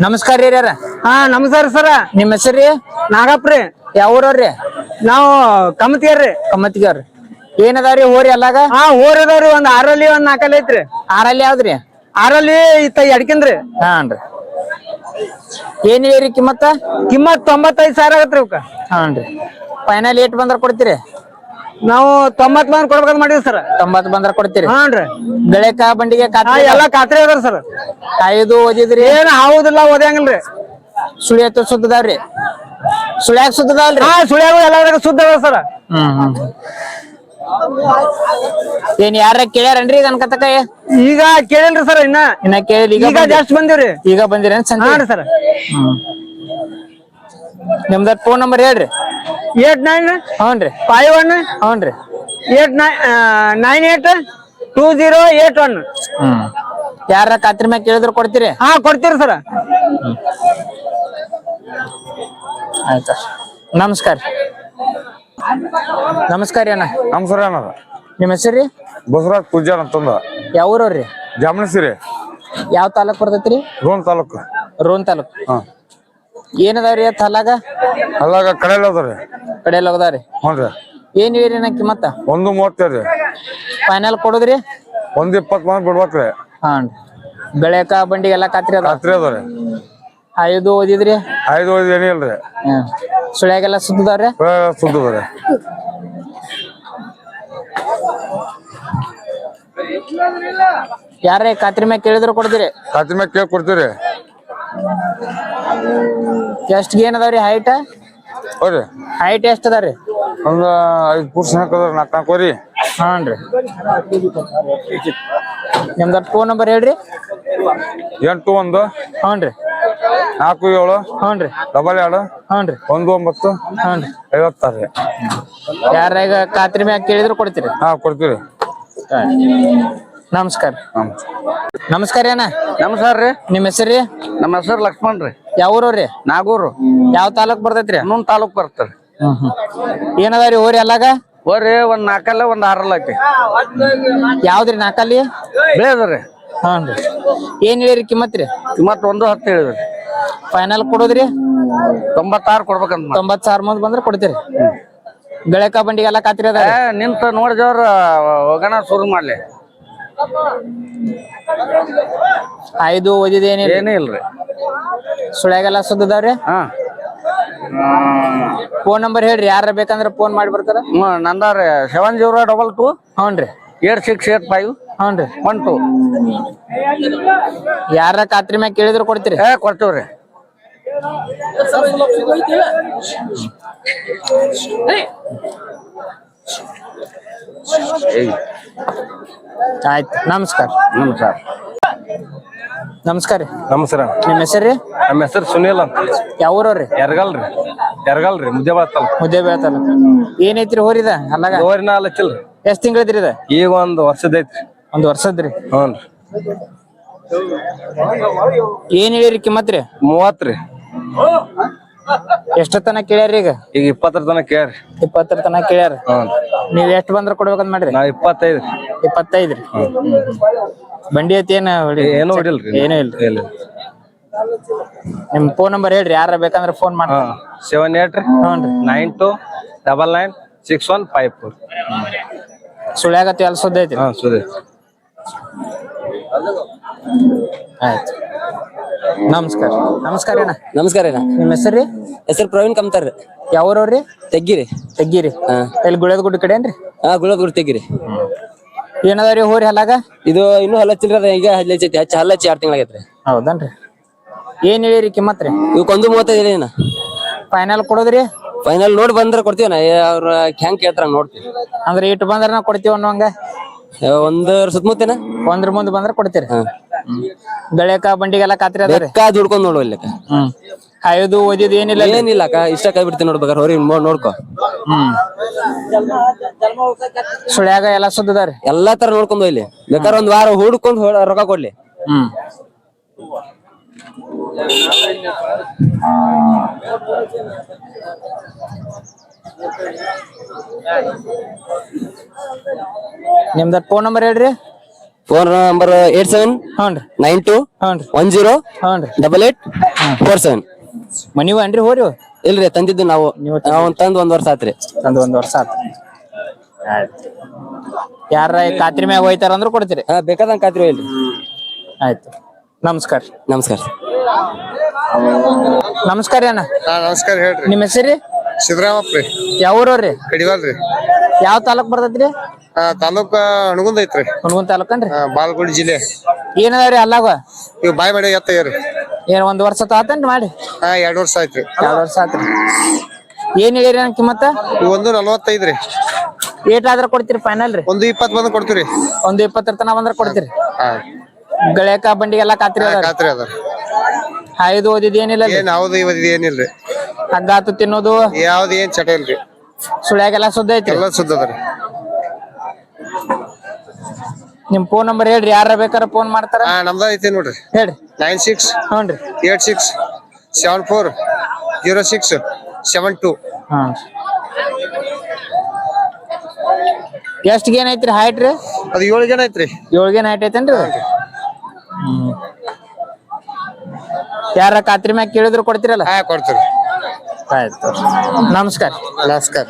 ನಮಸ್ಕಾರ ರೀ ಯಾರ. ಹಾ ನಮಸ್ಕಾರ ಸರ. ನಿಮ್ಮ ಹೆಸರು ನಾಗಪ್ರಿ. ಯಾವ ಊರವ್ರಿ? ನಾವು ಕಮತಿಯರ್ರಿ. ಕಮ್ಮತ್ತಿಗಾರ. ಏನದಾವ್ರಿ ಹೋರಿ ಅಲ್ಲಾಗ? ಹಾ ಊರದವ್ರಿ ಒಂದ್ 6ರಲ್ಲಿ ಒಂದ್ 4 ಐತ್ರಿ. 6ರಲ್ಲಿ ಯಾವ್ದ್ರಿ? 6ರಲ್ಲಿ ಇತ್ತ ಎಡ್ಕಿನ್ರಿ. ಹಾನ್ರಿ. ಏನ್ ಹೇಳಿರಿ ಕಿಮ್ಮತ್ತ? ಕಿಮ್ಮತ್ 95,000 ಆಗತ್ರಿ ಇವಕ್ಕ. ಹಾನ್ರಿ. ಫೈನಲ್ ಏಟ್ ಬಂದ್ರ ಕೊಡ್ತೀರಿ? ನಾವು 90 ಬಂದ್ ಕೊಡ್ಬೇಕಂತ ಮಾಡಿವಿ ಸರ್. 90 ಬಂದ್ರ ಕೊಡ್ತೀರಿ? ಹಾನ್ರಿ. ಬೆಳೆಕ ಬಂಡಿಗೆ ಎಲ್ಲಾ ಖಾತ್ರಿ ಅದಾರ ಸರ್. ಕಾಯ್ದು ಓದಿದ್ರಿ? ಏನ್ ಹೌದಿಲ್ಲ ಓದ್ಯಾಂಗಿಲ್ರಿ. ಸುಳಿಯತ್ತು ಸುದ್ದದಾವ್ರಿ? ಸುಳ್ಯಾಗ ಸುದ್ದದಾವಲ್ರಿ? ಹಾ ಸುಳ್ಯಾಗ ಎಲ್ಲಾದ್ರಾಗ ಸುದ್ದ ಅದ ಸರ್. ಏನ್ ಯಾರ ಕೇಳ್ಯಾರನ್ರಿ ಈಗ ಅನ್ಕತಕ? ಈಗ ಕೇಳಿಲ್ರಿ ಸರ್. ಇನ್ನ ಕೇಳಿಲ್ಲ. ಈಗ ಜಾಸ್ತಿ ಬಂದಿವ್ರಿ. ಈಗ ಬಂದಿರ ಸರ್. ನಿಮ್ದ ಫೋನ್ ನಂಬರ್ ಹೇಳ್ರಿ. 89 ಹ್ಞೂನ್ರಿ 51 ಹ್ಞೂನ್ರಿ 98 ಯಾರ ಖಾತ್ರಿ ಮ್ಯಾಗ ಕೇಳಿದ್ರು ಕೊಡ್ತೀರಿ? ಹಾ ಕೊಡ್ತೀರಿ ಸರ್. ಆಯ್ತಾ. ನಮಸ್ಕಾರ. ನಮಸ್ಕಾರ ಅಣ್ಣ. ನಮಸ್ಕಾರ ಅಣ್ಣ. ನಿಮ್ಮ ಹೆಸರು? ಬಸವರಾಜ್ ಪೂಜಾರ್ ಅಂತಂದ. ಯಾವ ಊರವ್ರಿ? ಜಾಮಣಸಿರಿ. ಯಾವ ತಾಲೂಕ್ ಬರ್ತೈತ್ರಿ? ರೋಣ ತಾಲೂಕು. ರೋಣ ತಾಲೂಕ್. ಹಾ. ಏನದಾವ್ರಿ ಅತ್ ಹಲ್ಲಾಗ? ಅಲ್ಲಾಗ ಕಡೆಯಲ್ಲಿ ಅದಾವ್ರಿ. ಕಡೆಯಲ್ಲಿ ಹೋಗದಾವ್ರಿ? ಹ್ಞೂ. ಏನ್ ಹೇಳಿರಿ ನಾ ಕಿಮ್ಮತ್ತ? 1.30 ಫೈನಲ್ ಕೊಡುದ್ರಿ? 1.20 ಮಂದಿ ಬಿಡ್ಬೇಕ್ರಿ. ಹಾನ್. ಬೆಳೆಕ ಬಂಡಿ ಎಲ್ಲಾ ಖಾತ್ರಿ ಅದ? ಖಾತ್ರಿ ಅದಾವ್ರಿ. 5 ಓದಿದ್ರಿ? 5 ಓದಿ ಏನಿಲ್ರಿ. ಸುಳ್ಯಾಗೆಲ್ಲ ಸುದ್ದದಾವ್ರಿ? ಸುದ್ದದ್ರಿ. ಯಾರೇ ಖಾತ್ರಿ ಮ್ಯಾಗ ಕೇಳಿದ್ರು ಕೊಡ್ತೀರಿ? ಖಾತ್ರಿ ಮ್ಯಾಗ ಕೇಳಿ ಕೊಡ್ತೀರಿ. ಎಷ್ಟ್ ಏನ್ ಅದಾವ್ರಿ ಹೈಟ್? ಹೌದ್ರಿ. ಹೈಟ್ ಎಷ್ಟ್ ಅದಾವ್ರಿ? ಒಂದು 5 ಫುಟ್ ಹಾಕದ್ರ 4 ವರಿ. ಹಾನ್ರಿ. ನಿಮ್ದ ಫೋನ್ ನಂಬರ್ ಹೇಳ್ರಿ. 81 ಹ್ಞೂನ್ರಿ 47 ಹ್ಞೂನ್ರಿ 22 ಹ್ಞೂನ್ರಿ 19 ಹ್ಞೂನ್ರಿ 56. ಯಾರ ಈಗ ಖಾತ್ರಿ ಮ್ಯಾಗ ಕೇಳಿದ್ರು ಕೊಡ್ತೀರಿ? ಹಾ ಕೊಡ್ತೀರಿ. ನಮಸ್ಕಾರ. ನಮಸ್ಕಾರ ಅಣ್ಣ. ನಮಸ್ಕಾರ ರೀ. ನಿಮ್ಮ ಹೆಸರು? ನಮ್ಮ ಹೆಸರು ಲಕ್ಷ್ಮಣ್ ರೀ. ಯಾವ ಊರವ್ರಿ? ನಾಗೂರು. ಯಾವ ತಾಲೂಕ್ ಬರ್ತೈತ್ರಿ? ಇನ್ನೊಂದ್ ತಾಲೂಕ್ ಬರ್ತಾರ. ಏನದಾವ್ರಿ ಹೋರಿ ಅಲ್ಲಾಗ? ಹೋರಿ ಒಂದ್ 4 ಒಂದ್ 6 ಐತಿ. ಯಾವ್ದ್ರಿ 4ಅಲ್ಲಿ? ಬೇದ್ರಿ. ಹಾನ್ರಿ. ಏನ್ ಹೇಳಿರಿ ಕಿಮ್ಮತ್ರಿ? ಕಿಮ್ಮತ್ 1.10 ಹೇಳಿದ್ರಿ. ಫೈನಲ್ ಕೊಡೋದ್ರಿ? 96 ಕೊಡ್ಬೇಕಂತ. 90,000 ಮಂದಿ ಬಂದ್ರೆ ಕೊಡ್ತೀರಿ? ಬೆಳೆಕ ಬಂಡಿಗೆಲ್ಲ ಖಾತ್ರಿ ಅದ? ನಿಂತ ನೋಡಿದವ್ರ ಹೋಗೋಣ ಶುರು ಮಾಡ್ಲಿ. 5 ಓದಿದ ಏನೇ ಇಲ್ರಿ. ಸುಳ್ಯಾಗೆಲ್ಲ ಸುದ್ದದಾವ್ರಿ? ಹಾ. ಫೋನ್ ನಂಬರ್ ಹೇಳ್ರಿ. ಯಾರ ಬೇಕಂದ್ರ ಫೋನ್ ಮಾಡಿ ಬರ್ತಾರ? ನಂದಾರ 7022 ಹ್ಞೂನ್ರಿ 8685 ಹ್ಞೂನ್ರಿ 12. ಯಾರ ಖಾತ್ರಿ ಮ್ಯಾಗ ಕೇಳಿದ್ರು ಕೊಡ್ತೀರಿ? ಕೊಡ್ತೇವ್ರಿ. ಆಯ್ತು. ನಮಸ್ಕಾರ. ನಮಸ್ಕಾರ. ನಮಸ್ಕಾರ ರೀ. ನಮಸ್ಕಾರ. ನಿಮ್ಮ ಹೆಸರು? ನಮ್ಮ ಹೆಸರು ಸುನೀಲ್ ಅಂತ. ಯಾವ ಊರವ್ರಿ? ಯರ್ಗಲ್ರಿ ಮುದ್ದೇಬಾದ್ ತಾಲೂಕು. ಮುದ್ದೇಬೇಳೆ ತಾಲೂಕು. ಏನೈತ್ರಿ ಹೋರಿದ ಅಲ್ಲಾಗ? ಓರಿನ ಹಚ್ಚಿಲ್ರಿ. ಎಷ್ಟ್ ತಿಂಗಳೈತ್ರಿ ಇದ? ಈಗ 1 ವರ್ಷದ ಐತ್ರಿ. 1 ವರ್ಷದ್ರಿ? ಹ್ಞೂನ್ರಿ. ಏನ್ ಹೇಳಿರಿ ಕಿಮ್ಮತ್ರಿ? 30 ರೀ. ಎಷ್ಟ ತನ ಕೇಳ್ಯಾರಿ ಈಗ? ಈಗ 20 ತನಕ ಕೇಳ್ರಿ. 20 ತನ ಕೇಳ್ಯಾರ? ಹ್ಞೂ. ನೀವ್ ಎಷ್ಟ್ ಬಂದ್ರ ಕೊಡ್ಬೇಕಂತ ಮಾಡ್ರಿ? ನಾವ್ 25 ರೀ. 25 ರೀ? ಬಂಡಿ ಐತಿ ಏನ? ಏನು ಹೊಡಿಲ್ರಿ. ಏನೂ ಇಲ್ರಿ. ನಿಮ್ ಫೋನ್ ನಂಬರ್ ಹೇಳ್ರಿ. ಯಾರ ಬೇಕಂದ್ರ ಫೋನ್ ಮಾಡ್ತಾರ? 78 ಹ್ಞೂನ್ರಿ 92996154. ಸುಳ್ಯಾಗತ್ತಿ ಎಲ್ಲ ಸುದ್ದ ಐತಿ? ಹಾ ಸುದ್ದಿ. ಆಯ್ತು. ನಮಸ್ಕಾರ. ನಮಸ್ಕಾರ ಅಣ್ಣ. ನಮಸ್ಕಾರ ಅಣ್ಣ. ನಿಮ್ಮ ಹೆಸರು? ಹೆಸರು ಪ್ರವೀಣ್ ಕಮ್ತಾರ್ರಿ. ಯಾವ ಊರವ್ರಿ? ತೆಗ್ಗಿರಿ. ತೆಗ್ಗಿರಿ? ಎಲ್ಲಿ ಗುಳದ ಗುಡ್ಡ ಕಡೆ ಏನ್ರಿ? ಹಾ ಗುಳದ ತೆಗ್ಗಿರಿ. ಏನದಾವ್ರಿ ಹೋರಿ ಹಲ್ಲಾಗ? ಇದು ಇನ್ನೂ ಹಲ್ಲಚ್ಚಿಲ್ರಿ. ಅದ ಈಗ ಹಲ್ಲಚ್ಚಿ 2 ತಿಂಗಳಾಗೈತ್ರಿ. ಹೌದನ್ರಿ. ಏನ್ ಹೇಳಿರಿ ಕಿಮ್ಮತ್ರಿ? ಇವಕ್ಕೆ 1.35 ಹೇಳಿ ಅಣ್ಣ. ಫೈನಲ್ ಕೊಡೋದ್ರಿ? ಫೈನಲ್ ನೋಡಿ ಬಂದ್ರೆ ಕೊಡ್ತೀವಣ್ಣ. ಅವ್ರ ಹೆಂಗ್ ಕೇಳ್ತಾರ ನೋಡ್ತೀವಿ. ಅಂದ್ರೆ ಇಟ್ಟು ಬಂದ್ರ ನಾವು ಕೊಡ್ತೀವಿ ಅನ್ನೋಂಗ? ಒಂದ್ ಸುತ್ತಮುತ್ತೇನ 1 ಮುಂದೆ ಬಂದ್ರೆ ಕೊಡ್ತೀರಿ? ಬೆಳೆಕ ಬಂಡಿಗೆಲ್ಲ ಖಾತ್ರಿ ಅದಾವ್ರಿ? ದುಡ್ಕೊಂಡ್ ನೋಡ್ವಲ್ಲಕ್ಕ. 5 ಓದಿದ್ ಏನಿಲ್ಲ? ಏನಿಲ್ಲ ಅಕ್ಕ. ಇಷ್ಟ ಕೈ ಬಿಡ್ತೀನಿ ನೋಡ್ಬೇಕಾರೆ ಹೊರಿ ನೋಡ್ಕೊ. ಸುಳ್ಯಾಗ ಎಲ್ಲ ಸುದ್ದದಾವ್ರಿ? ಎಲ್ಲಾ ತರ ನೋಡ್ಕೊಂಡ್ ಹೋಗ್ಲಿ. ಬೇಕಾದ್ರೆ 1 ವಾರ ಹುಡ್ಕೊಂಡ್ ರೊಕ್ಕ ಕೊಡ್ಲಿ. ನಿಮ್ದ ಫೋನ್ ನಂಬರ್ ಹೇಳ್ರಿ. ಫೋನ್ ನಂಬರ್ 87 ಹ್ಞೂನ್ರಿ 92 ಹ್ಞೂನ್ರಿ 10 ಹ್ಞೂನ್ರಿ 8847. ಮನಿವ ಅನ್ರಿ ಹೋರಿ ಇಲ್ರಿ ತಂದಿದ್ದು ನಾವು ತಂದ್ 1 ವರ್ಷ ಆತ್ರಿ. ಒಂದು 1 ವರ್ಷ ಆತು. ಆಯ್ತು. ಯಾರ ಖಾತ್ರಿ ಮ್ಯಾಗ ಹೋಯ್ತಾರ ಅಂದ್ರ ಕೊಡ್ತೀರಿ. ಬೇಕಾದಂಗ ಖಾತ್ರಿ ಇಲ್ರಿ. ಆಯ್ತು ನಮಸ್ಕಾರ. ನಮಸ್ಕಾರ. ನಮಸ್ಕಾರ ಅಣ್ಣ. ನಮಸ್ಕಾರ ಹೇಳ್ರಿ. ನಿಮ್ಮ ಹೆಸರಿ ಸಿದ್ದರಾಮಪ್ಪ ರೀ. ಯಾವ ಊರವ್ರಿ? ಕಡಿವಾಲ್ರಿ. ಯಾವ ತಾಲೂಕ್ ಬರ್ತೈತ್ರಿ? ತಾಲೂಕ ಅಣಗುಂದ ಐತ್ರಿ. ಹುಣಗುನ್ ತಾಲೂಕನ್ರಿ? ಬಾಲ್ಕೋಟ್ ಜಿಲ್ಲೆ. ಏನದಾವ್ರಿ ಅಲ್ಲಾಗ? ಇವ್ ಬಾಯ್ ಮಾಡಿ ಎತ್ತಯ್ರಿ. ಏನ್ 1 ವರ್ಷ ತಾತೇನ್ರಿ ಮಾಡಿ? 2 ವರ್ಷ ಆಯ್ತ್ರಿ. 2 ವರ್ಷ ಆತ್ರಿ. ಏನ್ ಹೇಳಿರಿ ನನ್ ಕಿಮ್ಮತ್ತ? 1.45 ರೀ. ಏಟ್ ಆದ್ರ ಕೊಡ್ತೀರಿ ಫೈನಲ್ ರೀ? 1.20 ಬಂದ್ ಕೊಡ್ತೀರಿ. 1.20 ತನ ಬಂದ್ರ ಕೊಡ್ತೀರಿ. ಗಳೇಕ ಬಂಡಿಗೆಲ್ಲ ಖಾತ್ರಿ ಅದ? ಖಾತ್ರಿ ಅದ. ಹಾಯ್ದು ಓದಿದ್ ಏನಿಲ್ಲ? ಏನ್ ಹೌದು ಇವತ್ತು ಏನಿಲ್ರಿ. ಹಗ್ಗಾತು ತಿನ್ನೋದು ಯಾವ್ದು ಏನ್ ಚಟ ಇಲ್ರಿ. ಸುಳ್ಯಾಗೆಲ್ಲ ಸುದ್ದ ಐತ್ರಿ? ಎಲ್ಲ ಸುದ್ದ ಅದ್ರಿ. ನಿಮ್ ಫೋನ್ ನಂಬರ್ ಹೇಳ್ರಿ, ಯಾರ ಬೇಕಾರ ಫೋನ್ ಮಾಡ್ತಾರ? ನಮ್ದ ಐತಿ ನೋಡ್ರಿ. ಹೇಳ್ರಿ. 96 ಹ್ಞೂನ್ರಿ 86 74 06 72. ಹಾಂ. ಎಷ್ಟ್ ಗೇನ್ ಐತ್ರಿ ಹೈಟ್ ರೀ? ಅದು 7 ಜನ ಐತ್ರಿ. 7 ಗೇನ್ ಹೈಟ್ ಐತೇನ್ರಿ? ಯಾರ ಖಾತ್ರಿ ಮ್ಯಾಗ ಕೇಳಿದ್ರು ಕೊಡ್ತಿರಲ್ಲ? ಕೊಡ್ತೀರಿ. ಆಯ್ತು ನಮಸ್ಕಾರ. ನಮಸ್ಕಾರ.